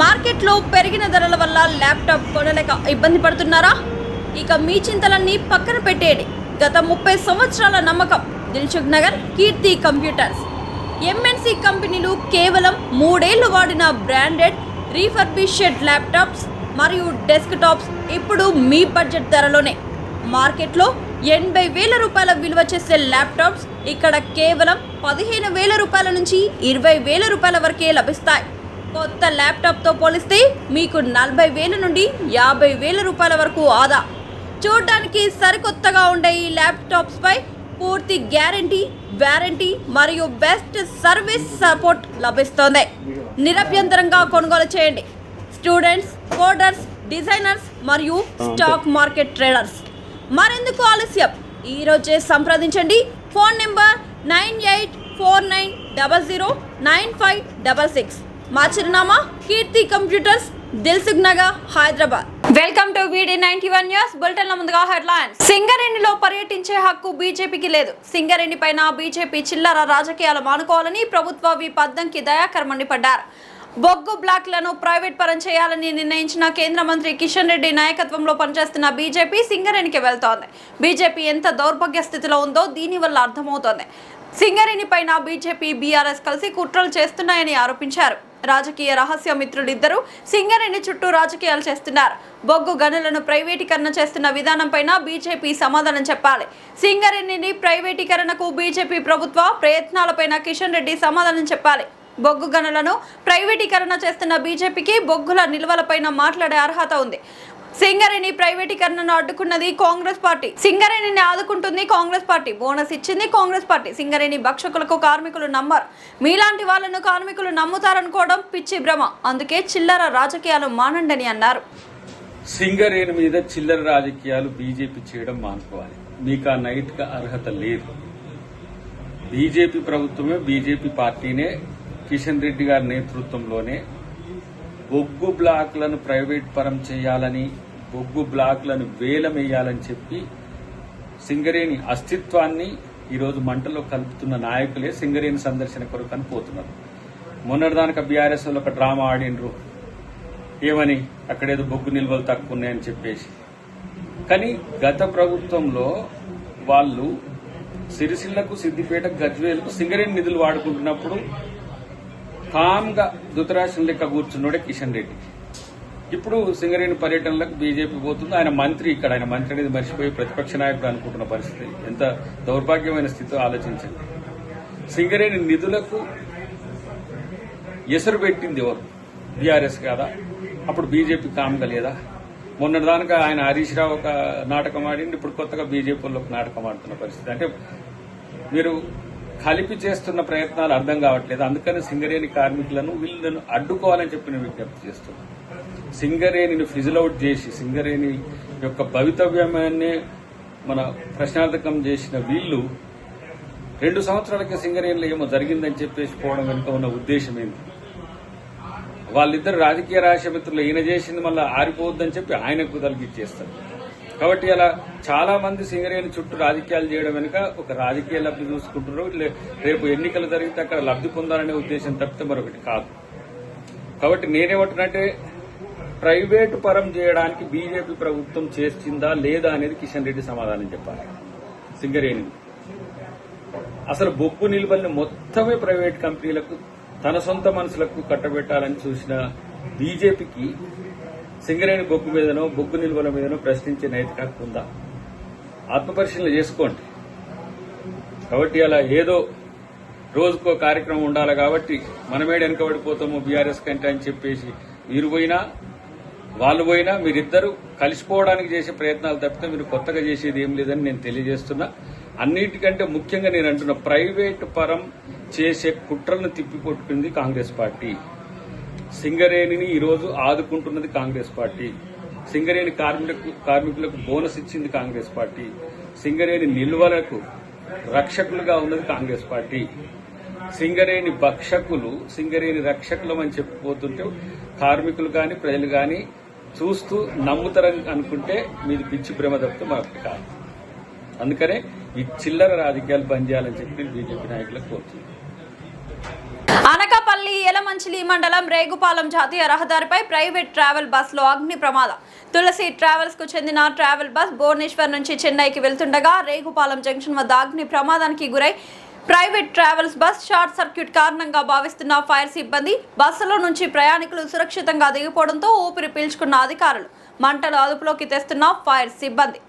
మార్కెట్లో పెరిగిన ధరల వల్ల ల్యాప్టాప్ కొనలేక ఇబ్బంది పడుతున్నారా? ఇక మీ చింతలన్నీ పక్కన పెట్టేయండి. గత 30 సంవత్సరాల నమ్మకం దిల్సుఖ్ నగర్ కీర్తి కంప్యూటర్స్. ఎంఎన్సి కంపెనీలు కేవలం 3 ఏళ్లు వాడిన బ్రాండెడ్ రీఫర్బిష్డ్ ల్యాప్టాప్స్ మరియు డెస్క్టాప్స్ ఇప్పుడు మీ బడ్జెట్ ధరలోనే. మార్కెట్లో 80,000 రూపాయల విలువ చేసే ల్యాప్టాప్స్ ఇక్కడ కేవలం 15,000 రూపాయల నుంచి 20,000 రూపాయల వరకే లభిస్తాయి. కొత్త ల్యాప్టాప్తో పోలిస్తే మీకు 40,000 నుండి 50,000 రూపాయల వరకు ఆదా. చూడడానికి సరికొత్తగా ఉండే ఈ ల్యాప్టాప్స్పై పూర్తి గ్యారంటీ, వారంటీ మరియు బెస్ట్ సర్వీస్ సపోర్ట్ లభిస్తోంది. నిరభ్యంతరంగా కొనుగోలు చేయండి. స్టూడెంట్స్, కోడర్స్, డిజైనర్స్ మరియు స్టాక్ మార్కెట్ ట్రేడర్స్. మరెందుకు ఆలస్యం? ఈరోజే సంప్రదించండి. Phone number 9849009566. మా చిరునామా Keerthi computers, Dilsukhnagar, Hyderabad. Welcome to VD91 news. బులెటిన్ల ముందుగా హెడ్లైన్స్. సింగరేణిలో పర్యటించే హక్కు బీజేపీకి లేదు. సింగరేణి పైన బీజేపీ చిల్లర రాజకీయాలు మానుకోవాలని ప్రభుత్వ విప్ అద్దంకి దయాకర్ మండిపడ్డారు. బొగ్గు బ్లాక్లను ప్రైవేట్ పరం చేయాలని నిర్ణయించిన కేంద్ర మంత్రి కిషన్ రెడ్డి నాయకత్వంలో పనిచేస్తున్న బీజేపీ సింగరేణికి వెళ్తోంది. బీజేపీ ఎంత దౌర్భాగ్య స్థితిలో ఉందో దీనివల్ల అర్థమవుతోంది. సింగరేణి పైన బీజేపీ, బీఆర్ఎస్ కలిసి కుట్రలు చేస్తున్నాయని ఆరోపించారు. రాజకీయ రహస్య మిత్రులిద్దరూ సింగరేణి చుట్టూ రాజకీయాలు చేస్తున్నారు. బొగ్గు గనులను ప్రైవేటీకరణ చేస్తున్న విధానంపైన బీజేపీ సమాధానం చెప్పాలి. సింగరేణిని ప్రైవేటీకరణకు బీజేపీ ప్రభుత్వ ప్రయత్నాలపైన కిషన్ రెడ్డి సమాధానం చెప్పాలి. బొగ్గు గనులను ప్రైవేటీకరణ చేస్తున్న బీజేపీకి బొగ్గుల నిల్వలపైన మాట్లాడే అర్హత ఉంది. సింగరేణి ప్రైవేటీకరణను అడ్డుకున్నది కాంగ్రెస్ పార్టీ. సింగరేణిని ఆదుకుంటుంది కాంగ్రెస్ పార్టీ. బోనస్ ఇచ్చింది కాంగ్రెస్ పార్టీ. సింగరేణి భక్షకులకు కార్మికులు నమ్మరు. మీలాంటి వాళ్ళను కార్మికులు నమ్ముతారనుకోవడం పిచ్చి భ్రమ. అందుకే చిల్లర రాజకీయాలు మానండని అన్నారు. సింగరేణి మీద చిల్లర రాజకీయాలు బీజేపీ చేయడం మానుకోవాలి. మీకు ఆ నైతిక అర్హత లేదు. బీజేపీ ప్రభుత్వమే, బీజేపీ పార్టీనే కిషన్ రెడ్డి గారి నేతృత్వంలోనే బొగ్గు బ్లాక్లను ప్రైవేట్ పరం చేయాలని, బొగ్గు బ్లాక్లను వేలమేయాలని చెప్పి సింగరేణి అస్తిత్వాన్ని ఈరోజు మంటలో కలుపుతున్న నాయకులే సింగరేణి సందర్శన కొరకు అని పోతున్నారు. మొన్నటిదానికి బీఆర్ఎస్ వాళ్ళు ఒక డ్రామా ఆడిండ్రు. ఏమని? అక్కడేదో బొగ్గు నిల్వలు తక్కువ ఉన్నాయని చెప్పేసి. కానీ గత ప్రభుత్వంలో వాళ్ళు సిరిసిల్లకు, సిద్దిపేట, గజ్వేలకు సింగరేణి నిధులు వాడుకుంటున్నప్పుడు కామ్గా ధృతరాష్ట్రం లెక్క కూర్చున్నాడే కిషన్ రెడ్డి. ఇప్పుడు సింగరేణి పర్యటనలకు బీజేపీ పోతుంది. ఆయన మంత్రి ఇక్కడ. ఆయన మంత్రి అనేది మర్చిపోయి ప్రతిపక్ష నాయకుడు అనుకుంటున్న పరిస్థితి. ఎంత దౌర్భాగ్యమైన స్థితితో ఆలోచించండి. సింగరేణి నిధులకు ఎసరు పెట్టింది ఎవరు? బీఆర్ఎస్ కాదా? అప్పుడు బీజేపీ కామ్గా లేదా? మొన్నటిదానికి ఆయన హరీష్ రావు ఒక నాటకం ఆడింది. ఇప్పుడు కొత్తగా బీజేపీలో ఒక నాటకం ఆడుతున్న పరిస్థితి. అంటే మీరు కలిపి చేస్తున్న ప్రయత్నాలు అర్థం కావట్లేదు. అందుకని సింగరేణి కార్మికులను వీళ్ళను అడ్డుకోవాలని చెప్పి నేను విజ్ఞప్తి చేస్తున్నాను. సింగరేణిని ఫిజిల్ అవుట్ చేసి సింగరేణి యొక్క భవితవ్యాన్ని మన ప్రశ్నార్థకం చేసిన వీళ్ళు 2 సంవత్సరాలకే సింగరేణిలో ఏమో జరిగిందని చెప్పేసి పోవడం వెనుక ఉన్న ఉద్దేశం ఏంటి? వాళ్ళిద్దరు రాజకీయ రాష్ట్రమిత్రులు ఈయన చేసింది మళ్ళీ ఆరిపోవద్దని చెప్పి ఆయనకు తలిగిచ్చేస్తారు. కాబట్టి అలా చాలా మంది సింగరేణి చుట్టూ రాజకీయాలు చేయడం వెనుక ఒక రాజకీయ లబ్ధి చూసుకుంటున్నారు. రేపు ఎన్నికలు జరిగితే అక్కడ లబ్ధి పొందాలనే ఉద్దేశం తప్పితే మరొకటి కాదు. కాబట్టి నేనేమంటున్నట్టే ప్రైవేటు పరం చేయడానికి బీజేపీ ప్రభుత్వం చేస్తుందా లేదా అనేది కిషన్ రెడ్డి సమాధానం చెప్పాలి. సింగరేణి అసలు బొగ్గు నిల్వల్ని మొత్తమే ప్రైవేట్ కంపెనీలకు, తన సొంత మనుషులకు కట్టబెట్టాలని చూసిన బీజేపీకి సింగరేణి బొగ్గు మీదనో, బొగ్గు నిల్వల మీదనో ప్రశ్నించే నైతిక హక్కు ఉందా? ఆత్మపరిశీలన చేసుకోండి. కాబట్టి అలా ఏదో రోజుకో కార్యక్రమం ఉండాలి కాబట్టి మనమేడ వెనుకబడిపోతాము బీఆర్ఎస్ కంటే అని చెప్పేసి మీరు పోయినా వాళ్ళు పోయినా మీరిద్దరూ కలిసిపోవడానికి చేసే ప్రయత్నాలు తప్పితే మీరు కొత్తగా చేసేది ఏం లేదని నేను తెలియజేస్తున్నా. అన్నిటికంటే ముఖ్యంగా నేను అంటున్న ప్రైవేటు పరం చేసే కుట్రలను తిప్పికొట్టుకుంది కాంగ్రెస్ పార్టీ. సింగరేణిని ఈరోజు ఆదుకుంటున్నది కాంగ్రెస్ పార్టీ. సింగరేణి కార్మికులకు బోనస్ ఇచ్చింది కాంగ్రెస్ పార్టీ. సింగరేణి నిల్వలకు రక్షకులుగా ఉన్నది కాంగ్రెస్ పార్టీ. సింగరేణి భక్షకులు, సింగరేణి రక్షకులం అని చెప్పిపోతుంటే కార్మికులు కానీ ప్రజలు కానీ చూస్తూ నమ్ముతారని అనుకుంటే మీది పిచ్చి ప్రేమ తప్పితే మరొకటి కాదు. అందుకనే ఈ చిల్లర రాజకీయాలు బంద్ చేయాలని చెప్పి బీజేపీ నాయకులకు కోరుతుంది. అనకాపల్లి యలమంచిలి మండలం రేగుపాలెం జాతీయ రహదారిపై ప్రైవేట్ ట్రావెల్ బస్సులో అగ్ని ప్రమాదం. తులసి ట్రావెల్స్ కు చెందిన ట్రావెల్ బస్ భువనేశ్వర్ నుంచి చెన్నైకి వెళ్తుండగా రేగుపాలెం జంక్షన్ వద్ద అగ్ని ప్రమాదానికి గురై private travels bus short circuit కారణంగా భావిస్తున్న ఫైర్ సిబ్బంది బస్సులో నుంచి ప్రయాణికులు సురక్షితంగా దిగిపోవడంతో ఊపిరి పీల్చుకున్న అధికారులు, మంటలు అదుపులోకి తెస్తున్న ఫైర్ సిబ్బంది.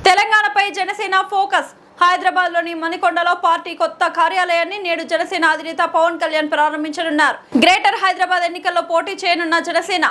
తెలంగాణపై జనసేన ఫోకస్. హైదరాబాద్ లోని మణికొండలో పార్టీ కొత్త కార్యాలయాన్ని నేడు జనసేన అధినేత పవన్ కళ్యాణ్ ప్రారంభించనున్నారు. గ్రేటర్ హైదరాబాద్ ఎన్నికల్లో పోటీ చేయనున్న జనసేన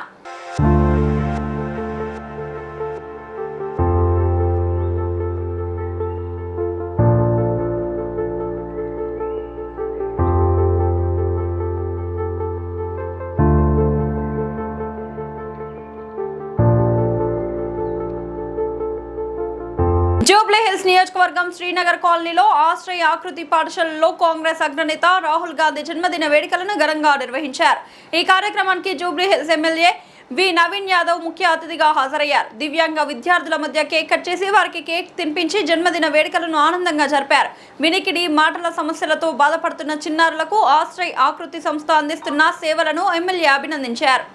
జూబ్లీ హిల్స్ నియోజకవర్గం శ్రీనగర్ కాలనీలో ఆశ్రయ ఆకృతి పాఠశాలలో కాంగ్రెస్ అగ్రనేత రాహుల్ గాంధీ జన్మదిన వేడుకలను ఘనంగా నిర్వహించారు. ఈ కార్యక్రమానికి జూబ్లీ హిల్స్ ఎమ్మెల్యే వి నవీన్ యాదవ్ ముఖ్య అతిథిగా హాజరయ్యారు. దివ్యాంగ విద్యార్థుల మధ్య కేక్ కట్ చేసి వారికి కేక్ తినిపించి జన్మదిన వేడుకలను ఆనందంగా జరిపారు. వినికిడి, మాటల సమస్యలతో బాధపడుతున్న చిన్నారులకు ఆశ్రయ ఆకృతి సంస్థ అందిస్తున్న సేవలను ఎమ్మెల్యే అభినందించారు.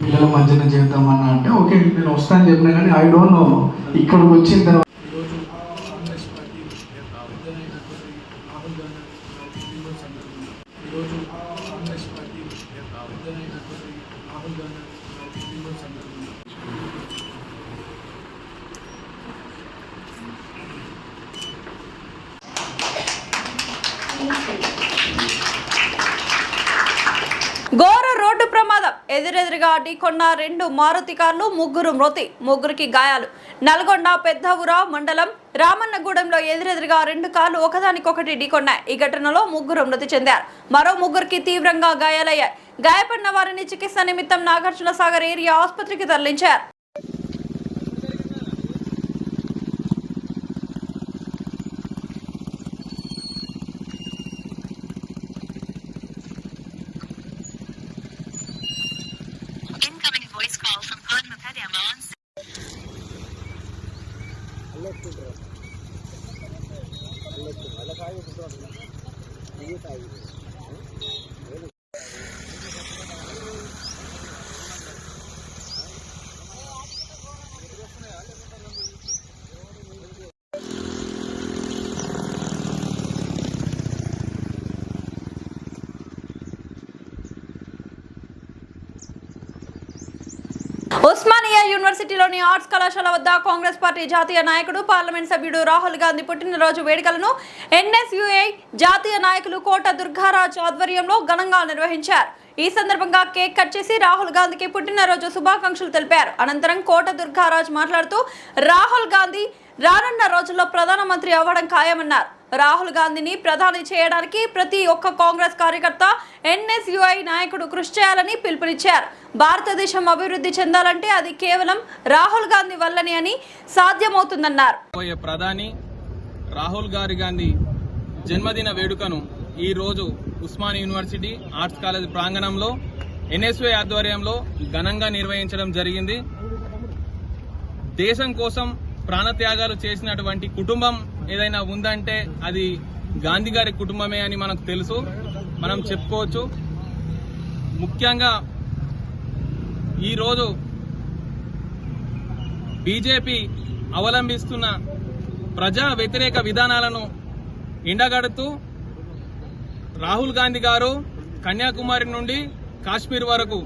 పిల్లల మధ్యన చేద్దామన్నా అంటే ఓకే నేను వస్తాను చెప్పినా కానీ ఐ డోంట్ నో ఇక్కడికి వచ్చిన తర్వాత ఘోర రోడ్డు ప్రమాదం. ఎదురెదురుగా ఢీకొన్న 2 మారుతి కార్లు, 3 మృతి, 3కి గాయాలు. నల్గొండ పెద్దవురా మండలం రామన్నగూడెంలో ఎదురెదురుగా 2 కార్లు ఒకదానికొకటి ఢీకొన్నాయి. ఈ ఘటనలో 3 మృతి చెందారు. మరో 3కి తీవ్రంగా గాయాలయ్యాయి. గాయపడిన వారిని చికిత్స నిమిత్తం నాగార్జున సాగర్ ఏరియా ఆసుపత్రికి తరలించారు. Voice call from Padmapati Amon. Osmania యూనివర్సిటీలోని ఆర్ట్స్ కళాశాల వద్ద కాంగ్రెస్ పార్టీ జాతీయ నాయకుడు, పార్లమెంట్ సభ్యుడు రాహుల్ గాంధీ పుట్టినరోజు వేడుకలను ఎన్ఎస్యుఐ జాతీయ నాయకులు కోట దుర్గారాజ్ ఆధ్వర్యంలో ఘనంగా నిర్వహించారు. ఈ సందర్భంగా కేక్ కట్ చేసి రాహుల్ గాంధీకి పుట్టినరోజు శుభాకాంక్షలు తెలిపారు. అనంతరం కోట దుర్గారాజ్ మాట్లాడుతూ రాహుల్ గాంధీ రానున్న రోజుల్లో ప్రధానమంత్రి అవ్వడం ఖాయమన్నారు. రాహుల్ గాంధీని ప్రధాని చేయడానికి ప్రతి ఒక్క కాంగ్రెస్ కార్యకర్త, ఎన్ఎస్యుఐ నాయకుడు కృషి చేయాలని పిలుపునిచ్చారు. భారతదేశం అభివృద్ధి చెందాలంటే అది కేవలం రాహుల్ గాంధీ వల్లనే అని సాధ్యమవుతుందన్నారు. ప్రధాని రాహుల్ గాంధీ జన్మదిన వేడుకను ఈ రోజు ఉస్మానియా యూనివర్సిటీ ఆర్ట్స్ కాలేజ్ ప్రాంగణంలో ఎన్ఎస్యుఐ ఆధ్వర్యంలో ఘనంగా నిర్వహించడం జరిగింది. దేశం కోసం ప్రాణత్యాగాలు చేసినటువంటి కుటుంబం ఏదైనా ఉందంటే అది గాంధీ గారి కుటుంబమే అని మనకు తెలుసు, మనం చెప్పుకోవచ్చు. ముఖ్యంగా ఈరోజు బీజేపీ అవలంబిస్తున్న ప్రజా వ్యతిరేక విధానాలను ఎండగడుతూ రాహుల్ గాంధీ గారు కన్యాకుమారి నుండి కాశ్మీర్ వరకు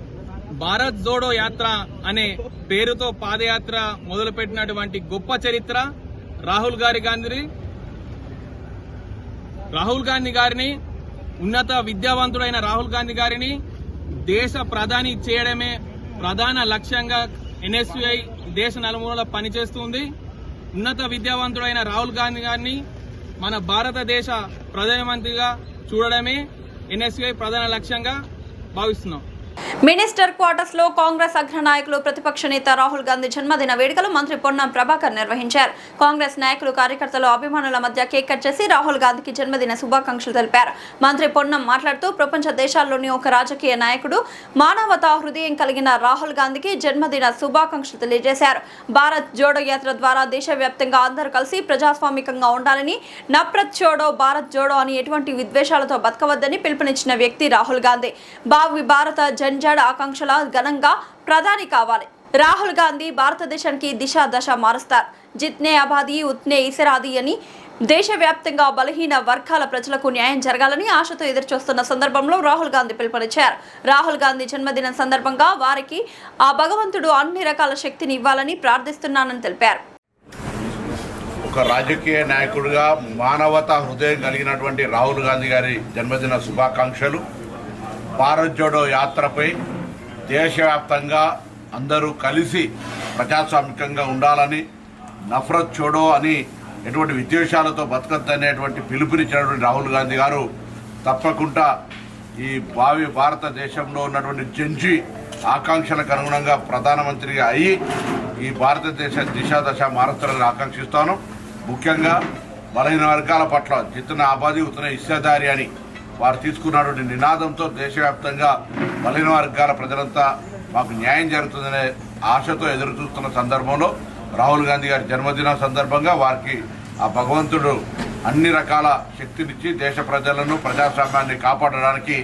భారత్ జోడో యాత్ర అనే పేరుతో పాదయాత్ర మొదలుపెట్టినటువంటి గొప్ప చరిత్ర రాహుల్ గాంధీ గారిని ఉన్నత విద్యావంతుడైన రాహుల్ గాంధీ గారిని దేశ ప్రధాని చేయడమే ప్రధాన లక్ష్యంగా ఎన్ఎస్యుఐ దేశ నలుమూలలా పనిచేస్తుంది. ఉన్నత విద్యావంతుడైన రాహుల్ గాంధీ గారిని మన భారతదేశ ప్రధానమంత్రిగా చూడడమే ఎన్ఎస్యుఐ ప్రధాన లక్ష్యంగా భావిస్తున్నాం. మినిస్టర్ క్వార్టర్స్ లో కాంగ్రెస్ అగ్రనాయకులు ప్రతిపక్ష నేత రాహుల్ గాంధీ జన్మదిన వేడుకలు మంత్రి పొన్నం ప్రభాకర్ నిర్వహించారు. కాంగ్రెస్ నాయకులు కార్యకర్తలు అభిమానుల మధ్య కేక్ కట్ చేసి రాహుల్ గాంధీకి జన్మదిన శుభాకాంక్షలు తెలిపారు. మంత్రి పొన్నం మాట్లాడుతూ ప్రపంచ దేశాల్లోని ఒక రాజకీయ నాయకుడు, మానవతా హృదయం కలిగిన రాహుల్ గాంధీకి జన్మదిన శుభాకాంక్షలు తెలియజేశారు. భారత్ జోడో యాత్ర ద్వారా దేశవ్యాప్తంగా అందరూ కలిసి ప్రజాస్వామికంగా ఉండాలని, నఫ్రత్ చోడో భారత్ జోడో అని ఎటువంటి విద్వేషాలతో బతకవద్దని పిలుపునిచ్చిన వ్యక్తి రాహుల్ గాంధీ. భావి భారత జంజాడ ఆకాంక్షల ఘనంగా ప్రధాని కావాలి. రాహుల్ గాంధీ భారతదేశానికి దిశ దశ మారుస్తారు. జిత్నే అబాదీ ఉత్నే ఇసరాది అని దేశవ్యాప్తంగా బలహీన వర్గాల ప్రజలకు న్యాయం జరగాలని ఆశతో ఎదురుచూస్తున్న సందర్భంలో రాహుల్ గాంధీ పిలుపునిచ్చారు. రాహుల్ గాంధీ జన్మదినం సందర్భంగా వారికి ఆ భగవంతుడు అన్ని రకాల శక్తిని ఇవ్వాలని ప్రార్థిస్తున్నానని తెలిపారు. ఒక రాజకీయ నాయకుడిగా మానవతా హృదయం కలిగినటువంటి రాహుల్ గాంధీ గారి జన్మదిన శుభాకాంక్షలు. భారత్ జోడో యాత్రపై దేశవ్యాప్తంగా అందరూ కలిసి ప్రజాస్వామికంగా ఉండాలని, నఫరత్ చోడో అని ఎటువంటి విద్వేషాలతో బతకద్దనేటువంటి పిలుపునిచ్చినటువంటి రాహుల్ గాంధీ గారు తప్పకుండా ఈ భావి భారతదేశంలో ఉన్నటువంటి జంజీ ఆకాంక్షలకు అనుగుణంగా ప్రధానమంత్రిగా అయ్యి ఈ భారతదేశ దిశాదశ మారుస్తారని ఆకాంక్షిస్తాను. ముఖ్యంగా బలహీన వర్గాల పట్ల జితన ఆబాదీ ఉతన ఇస్సాదారి అని వారు తీసుకున్నటువంటి నినాదంతో దేశవ్యాప్తంగా బలహీన వర్గాల ప్రజలంతా మాకు న్యాయం జరుగుతుందనే ఆశతో ఎదురు చూస్తున్న సందర్భంలో రాహుల్ గాంధీ గారి జన్మదినం సందర్భంగా వారికి ఆ భగవంతుడు అన్ని రకాల శక్తినిచ్చి దేశ ప్రజలను, ప్రజాస్వామ్యాన్ని కాపాడడానికి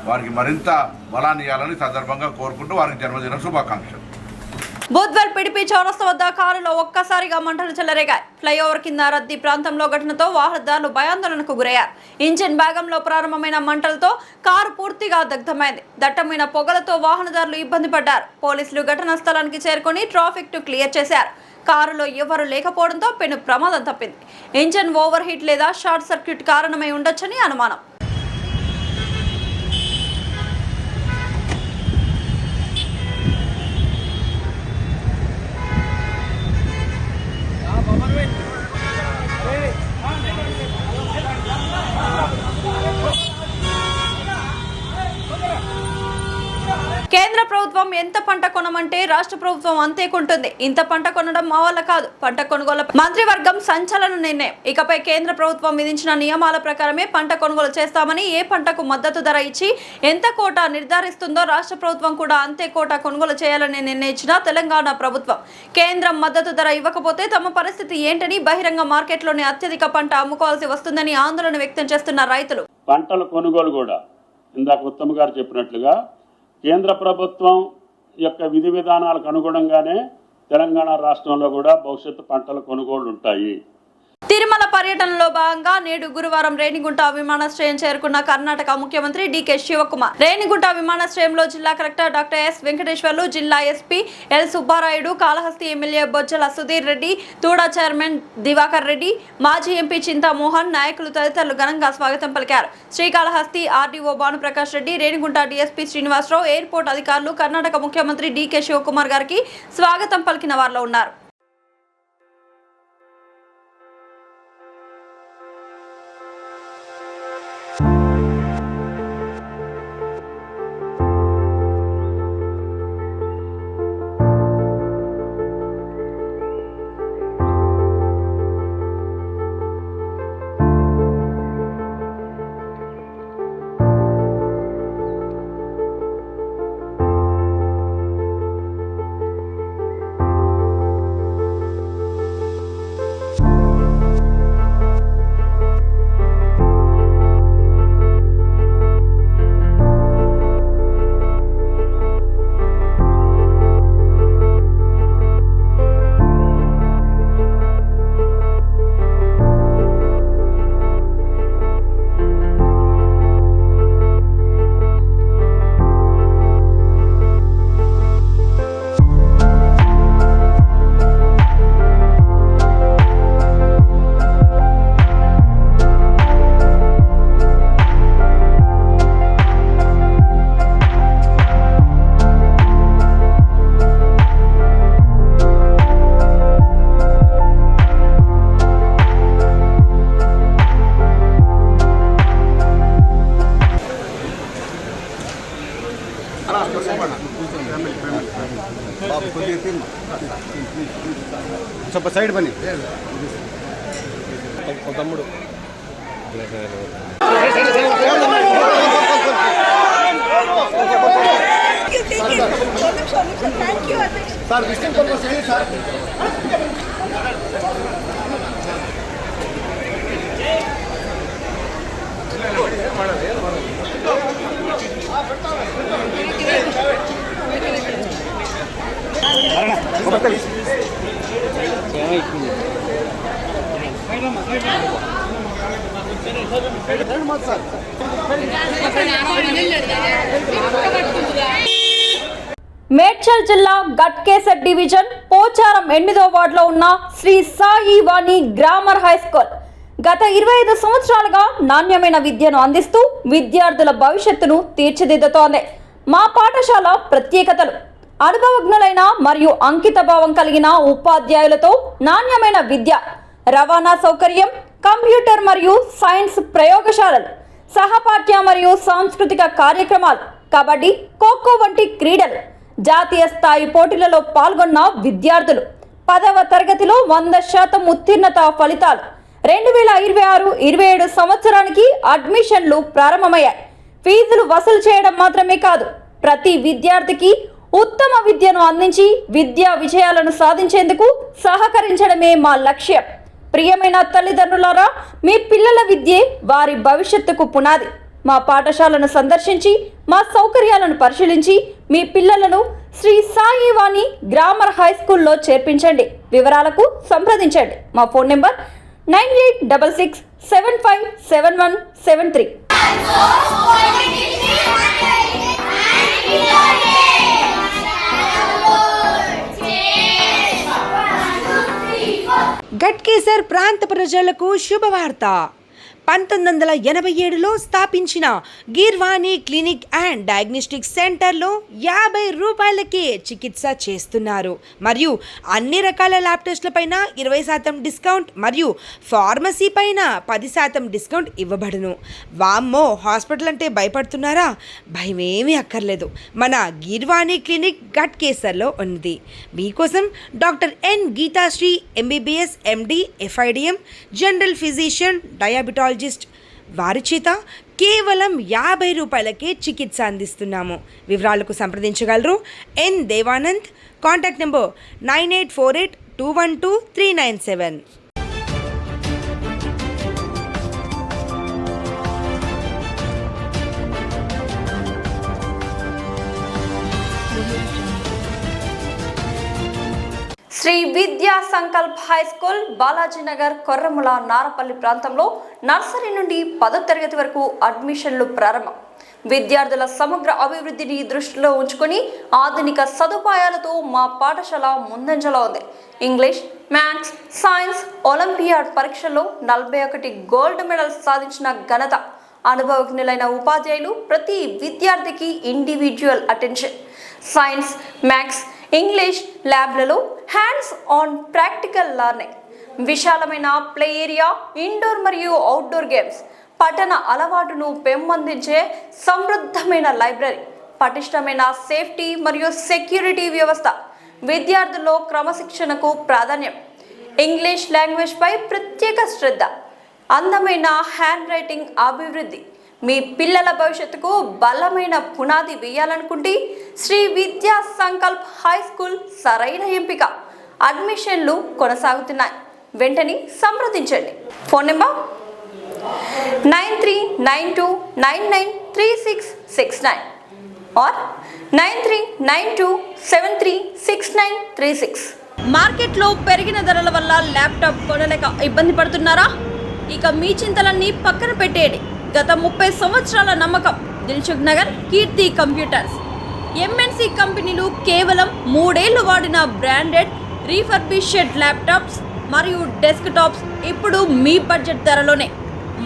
వారికి మరింత బలాన్ని ఇవ్వాలని సందర్భంగా కోరుకుంటూ వారికి జన్మదిన శుభాకాంక్షలు. బుధ్వాల్ పిడిపి చౌరస్తా వద్ద కారులో ఒక్కసారిగా మంటలు చెలరేగాయి. ఫ్లైఓవర్ కింద రద్దీ ప్రాంతంలో ఘటనతో వాహనదారులు భయాందోళనకు గురయ్యారు. ఇంజిన్ భాగంలో ప్రారంభమైన మంటలతో కారు పూర్తిగా దగ్ధమైంది. దట్టమైన పొగలతో వాహనదారులు ఇబ్బంది పడ్డారు. పోలీసులు ఘటనా స్థలానికి చేరుకొని ట్రాఫిక్ ను క్లియర్ చేశారు. కారులో ఎవరు లేకపోవడంతో పెను ప్రమాదం తప్పింది. ఇంజిన్ ఓవర్ హీట్ లేదా షార్ట్ సర్క్యూట్ కారణమై ఉండొచ్చని అనుమానం. కేంద్ర ప్రభుత్వం ఎంత పంట కొనమంటే రాష్ట్ర ప్రభుత్వం అంతే కొంటుంది. ఇంత పంట కొనడం మా వల్ల కాదు. పంట కొనుగోలు మంత్రివర్గం సంచలన నిర్ణయం. ఇకపై కేంద్ర ప్రభుత్వం విధించిన నియమాల ప్రకారమే పంట కొనుగోలు చేస్తామని, ఏ పంటకు మద్దతు ధర ఇచ్చి ఎంత కోటా నిర్ధారిస్తుందో రాష్ట్ర ప్రభుత్వం కూడా అంతే కోటా కొనుగోలు చేయాలని నిర్ణయించిన తెలంగాణ ప్రభుత్వం. కేంద్రం మద్దతు ధర ఇవ్వకపోతే తమ పరిస్థితి ఏంటని, బహిరంగ మార్కెట్లోనే అత్యధిక పంట అమ్ముకోవాల్సి వస్తుందని ఆందోళన వ్యక్తం చేస్తున్న రైతులు. పంటల కొనుగోలు కూడా ఇందాక ఉత్తమ్ గారు చెప్పినట్లుగా కేంద్ర ప్రభుత్వం యొక్క విధి విధానాలకు అనుగుణంగానే తెలంగాణ రాష్ట్రంలో కూడా భవిష్యత్తు పంటల కొనుగోళ్లు ఉంటాయి. తిరుమల పర్యటనలో భాగంగా నేడు గురువారం రేణిగుంట విమానాశ్రయం చేరుకున్న కర్ణాటక ముఖ్యమంత్రి డీకే శివకుమార్. రేణిగుంట విమానాశ్రయంలో జిల్లా కలెక్టర్ డాక్టర్ ఎస్ వెంకటేశ్వర్లు, జిల్లా SP L Subbarayudu, Kalahasti MLA Bojjala Sudheer Reddy, TUDA chairman Diwakar Reddy, మాజీ ఎంపీ చింతామోహన్, నాయకులు తదితరులు ఘనంగా స్వాగతం పలికారు. Srikalahasti RDO Bhanuprakash Reddy, Renigunta DSP Srinivasarao, airport అధికారులు కర్ణాటక ముఖ్యమంత్రి డీకే శివకుమార్ గారికి స్వాగతం పలికిన వారిలో ఉన్నారు. ಸ್ವಲ್ಪ ಸೈಡ್ ಬನ್ನಿ. ತమ్ముడు ಸರ್ ವಿಸಿಟಿಂಗ್ ಪರ್ಪಸ್ ಹೇಳಿ ಸರ್. మేడ్చల్ జిల్లా గట్కేసర్ డివిజన్ పోచారం 8వ వార్డులో ఉన్న శ్రీ సాయి వాణి గ్రామర్ హై స్కూల్ గత 25 సంవత్సరాలుగా నాణ్యమైన విద్యను అందిస్తూ విద్యార్థుల భవిష్యత్తును తీర్చిదిద్దుతోంది. మా పాఠశాల ప్రత్యేకతలు: అనుభవజ్ఞులైన మరియు అంకితభావం కలిగిన ఉపాధ్యాయులతో నాణ్యమైన విద్య, రవాణా సౌకర్యం, కంప్యూటర్ మరియు సైన్స్ ప్రయోగశాలలు, సహపాఠ్య మరియు సాంస్కృతిక కార్యక్రమాలు, కబడ్డీ, ఖోఖో వంటి క్రీడలు, జాతీయ స్థాయి పోటీలలో పాల్గొన్న విద్యార్థులు, 10వ తరగతిలో 100% ఉత్తీర్ణత ఫలితాలు, 2026-27 సంవత్సరానికి అడ్మిషన్లు ప్రారంభమయ్యాయి. ఫీజులు వసూలు చేయడం మాత్రమే కాదు, ప్రతి విద్యార్థికి ఉత్తమ విద్యను అందించి విద్యా విజయాలను సాధించేందుకు సహకరించడమే మా లక్ష్యం. ప్రియమైన తల్లిదండ్రులారా, మీ పిల్లల విద్యే వారి భవిష్యత్తుకు పునాది. మా పాఠశాలను సందర్శించి మా సౌకర్యాలను పరిశీలించి మీ పిల్లలను శ్రీ సాయి వాణి గ్రామర్ హై స్కూల్లో చేర్పించండి. వివరాలకు సంప్రదించండి. మా ఫోన్ నెంబర్ 9866757173. గట్కేసర్ ప్రాంత ప్రజలకు శుభవార్త. 1987లో స్థాపించిన గిర్వాణి క్లినిక్ అండ్ డయాగ్నోస్టిక్ సెంటర్లో 50 రూపాయలకే చికిత్స చేస్తున్నారు. మరియు అన్ని రకాల ల్యాబ్ టెస్ట్ల పైన 20% డిస్కౌంట్ మరియు ఫార్మసీ పైన 10% డిస్కౌంట్ ఇవ్వబడును. వామ్మో, హాస్పిటల్ అంటే భయపడుతున్నారా? భయమేమీ అక్కర్లేదు. మన గిర్వాణి క్లినిక్ గట్కేసర్లో ఉంది. మీకోసం doctor N Geethasri MBBS MD FIDM general physician diabetologist వారి చేత కేవలం 50 రూపాయలకే చికిత్స అందిస్తున్నాము. వివరాలకు సంప్రదించగలరు N Devanand. Contact number 9848212397. Sri Vidya Sankalp high school Balajinagar, Korramula, Narapalli ప్రాంతంలో నర్సరీ నుండి 10వ తరగతి వరకు అడ్మిషన్లు ప్రారంభం. విద్యార్థుల సమగ్ర అభివృద్ధిని దృష్టిలో ఉంచుకొని ఆధునిక సదుపాయాలతో మా పాఠశాల ముందంజలో ఉంది. ఇంగ్లీష్, మ్యాథ్స్, సైన్స్, ఒలింపియాడ్ పరీక్షల్లో 41 గోల్డ్ మెడల్స్ సాధించిన ఘనత, అనుభవజ్ఞులైన ఉపాధ్యాయులు, ప్రతి విద్యార్థికి individual attention. Science, maths, English ల్యాబ్లలో హ్యాండ్స్ ఆన్ ప్రాక్టికల్ లెర్నింగ్, విశాలమైన ప్లే ఏరియా, ఇండోర్ మరియు అవుట్డోర్ గేమ్స్, పఠన అలవాటును పెంపొందించే సమృద్ధమైన లైబ్రరీ, పటిష్టమైన సేఫ్టీ మరియు సెక్యూరిటీ వ్యవస్థ, విద్యార్థుల్లో క్రమశిక్షణకు ప్రాధాన్యం, ఇంగ్లీష్ లాంగ్వేజ్పై ప్రత్యేక శ్రద్ధ, అందమైన హ్యాండ్ రైటింగ్ అభివృద్ధి. మీ పిల్లల భవిష్యత్తుకు బలమైన పునాది వేయాలనుకుంటే శ్రీ విద్యా సంకల్ప్ హై స్కూల్ సరైన ఎంపిక. అడ్మిషన్లు కొనసాగుతున్నాయి. వెంటనే సంప్రదించండి. Phone number 9392993669 or 9392736936. మార్కెట్లో పెరిగిన ధరల వల్ల ల్యాప్టాప్ కొనలేక ఇబ్బంది పడుతున్నారా? ఇక మీ చింతలన్నీ పక్కన పెట్టేయండి. గత 30 సంవత్సరాల నమ్మకం దిల్సుఖ్ నగర్ కీర్తి కంప్యూటర్స్. MNC కంపెనీలు కేవలం 3 ఏళ్లు వాడిన బ్రాండెడ్ రీఫర్బిష్డ్ ల్యాప్టాప్స్ మరియు డెస్క్టాప్స్ ఇప్పుడు మీ బడ్జెట్ ధరలోనే.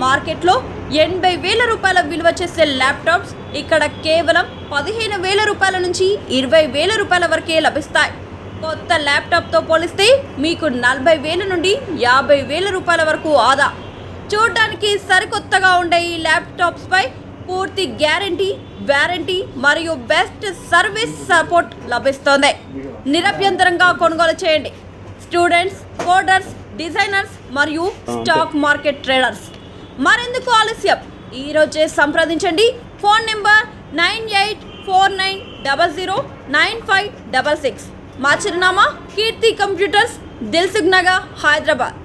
మార్కెట్లో 80,000 రూపాయల విలువ చేసే ల్యాప్టాప్స్ ఇక్కడ కేవలం 15,000 రూపాయల నుంచి 20,000 రూపాయల వరకే లభిస్తాయి. కొత్త ల్యాప్టాప్తో పోలిస్తే మీకు 40,000 నుండి 50,000 రూపాయల వరకు ఆదా. చూడడానికి సరికొత్తగా ఉండే ఈ ల్యాప్టాప్స్పై పూర్తి గ్యారంటీ, వారంటీ మరియు బెస్ట్ సర్వీస్ సపోర్ట్ లభిస్తోంది. నిరభ్యంతరంగా కొనుగోలు చేయండి. స్టూడెంట్స్, కోడర్స్, డిజైనర్స్ మరియు స్టాక్ మార్కెట్ ట్రేడర్స్. మరెందుకు ఆలస్యం? ఈరోజే సంప్రదించండి. Phone number 9849009566. మా చిరునామా కీర్తి కంప్యూటర్స్, దిల్సుఖ్ నగర్, హైదరాబాద్.